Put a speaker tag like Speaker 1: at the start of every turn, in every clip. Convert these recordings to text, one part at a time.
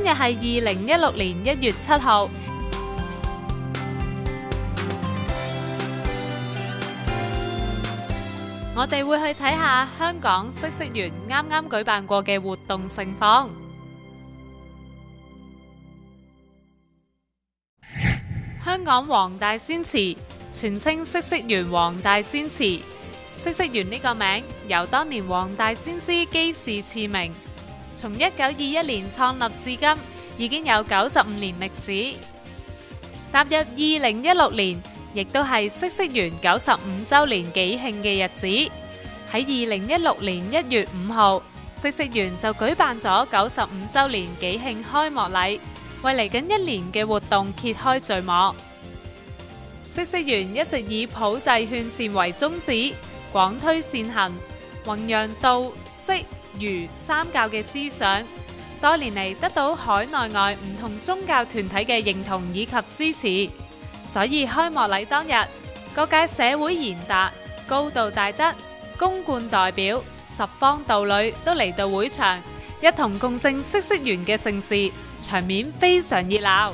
Speaker 1: 日係2016年1月7號。我哋會去睇下香港嗇色園啱啱舉辦過嘅活動盛況。香港黃大仙祠，全稱嗇色園黃大仙祠。嗇色園呢個名由當年黃大仙師基士賜名，從1921年創立至今，已經有95年歷史。踏入2016年，亦都係嗇色園95週年紀慶嘅日子。喺2016年1月5號，嗇色園就舉辦咗95週年紀慶開幕禮，為嚟緊一年嘅活動揭開序幕。嗇色園一直以普濟勸善為宗旨，廣推善行，弘揚道、釋、儒三教嘅思想，多年嚟得到海內外唔同宗教團體嘅認同以及支持。所以開幕禮當日，各界社會賢達、高道大德、公冠代表、十方道侶都嚟到會場，一同共振嗇色園嘅盛事，場面非常熱鬧。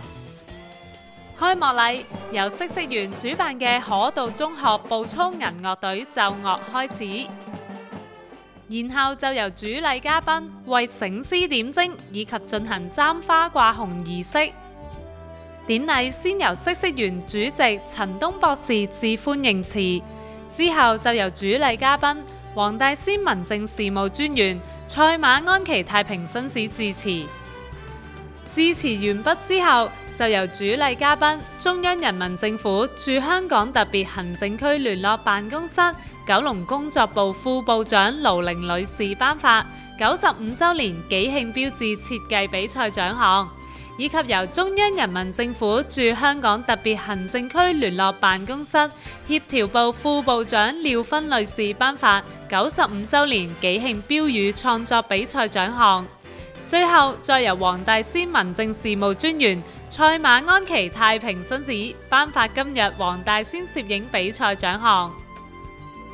Speaker 1: 開幕禮由嗇色園主辦嘅可道中學步操銀樂隊奏樂開始，然後就由主禮嘉賓為醒獅點睛以及進行簪花掛紅儀式。典禮先由嗇色園主席陳東博士致歡迎辭，之後就由主禮嘉賓黃大仙民政事務專員賽馬安琪太平紳士致辭。致辭完畢之後，就由主禮嘉賓中央人民政府駐香港特別行政區聯絡辦公室九龍工作部副部長盧玲女士頒發95週年紀慶標誌設計比賽獎項，以及由中央人民政府駐香港特別行政區聯絡辦公室協調部副部長廖芬女士頒發95週年紀慶標語創作比賽獎項。最後再由黃大仙民政事務專員賽馬安琪太平紳士頒發今日黃大仙攝影比賽獎項。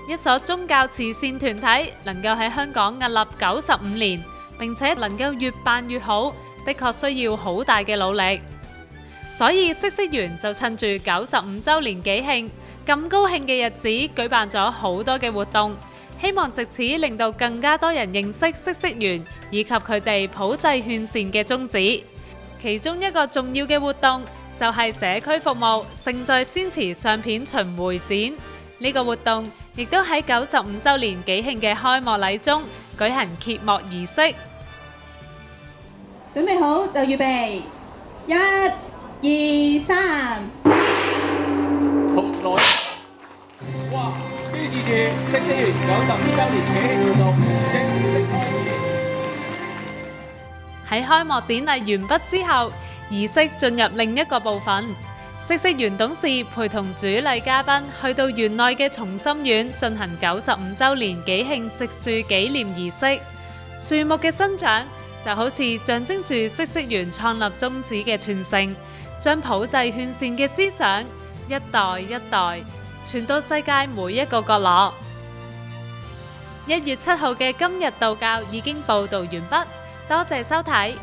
Speaker 1: 一所宗教慈善團體能夠喺香港屹立95年，並且能夠越辦越好，的確需要好大嘅努力。所以嗇色園就趁住95週年紀慶咁高興嘅日子，舉辦咗好多嘅活動，希望藉此令到更加多人認識嗇色園以及佢哋普濟勸善嘅宗旨。其中一個重要嘅活動就係社區服務盛在仙祠相片巡迴展。呢個活動亦都喺95週年紀慶嘅開幕禮中舉行揭幕儀式。
Speaker 2: 準備好就預備，1、2、3。
Speaker 3: 同來，哇！標誌住嗇色園95週年紀慶活動正式開始。
Speaker 1: 喺開幕典禮完畢之後，儀式進入另一個部分。嗇色園董事陪同主禮嘉賓去到園內嘅松心苑進行95週年紀慶植樹紀念儀式。樹木嘅生長就好似象徵住嗇色園創立宗旨嘅傳承，將普濟勸善嘅思想一代一代傳到世界每一個角落。1月7號嘅今日道教已經報導完畢，多謝收睇。